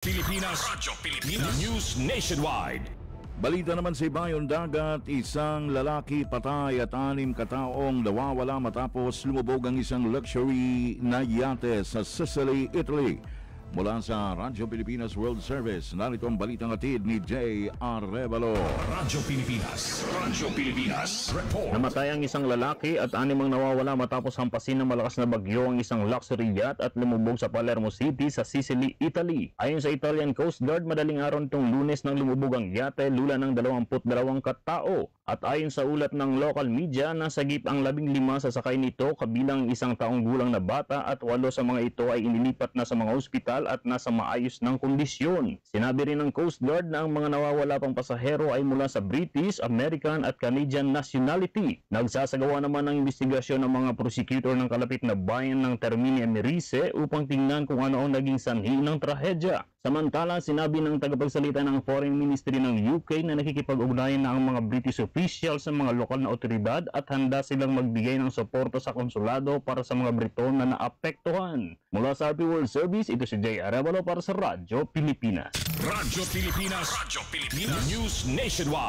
Radyo Pilipinas News Nationwide. Balita naman sa Ibayon Dagat, isang lalaki patay at 6 kataong nawawala matapos lumubog ang isang luxury na yate sa Sicily, Italy. Mula sa Radyo Pilipinas World Service, narito ang balitang hatid ni Jay Arevalo. Radyo Pilipinas Report. Namatay ang isang lalaki at 6 ang nawawala matapos hampasin ng malakas na bagyo ang isang luxury yacht at lumubog sa Palermo City sa Sicily, Italy. Ayon sa Italian Coast Guard, madaling araw nitong Lunes nang lumubog ang yate, lula ng 22 katao. At ayon sa ulat ng local media, nasagip ang 15 sasakay nito kabilang isang taong gulang na bata at 8 sa mga ito ay inilipat na sa mga ospital at nasa maayos ng kondisyon. Sinabi rin ng Coast Guard na ang mga nawawala pang pasahero ay mula sa British, American at Canadian nationality. Nagsasagawa naman ng investigasyon ng mga prosecutor ng kalapit na bayan ng Termini Amerise upang tingnan kung ano ang naging sanhi ng trahedya. Samantala, sinabi ng tagapagsalita ng Foreign Ministry ng UK na nakikipag-ugnayan na ang mga British officials sa mga lokal na otoridad at handa silang magbigay ng suporta sa konsulado para sa mga Briton na naapektuhan. Mula sa RP World Service, ito si Jay Arevalo para sa Radyo Pilipinas. Radyo Pilipinas News Nationwide.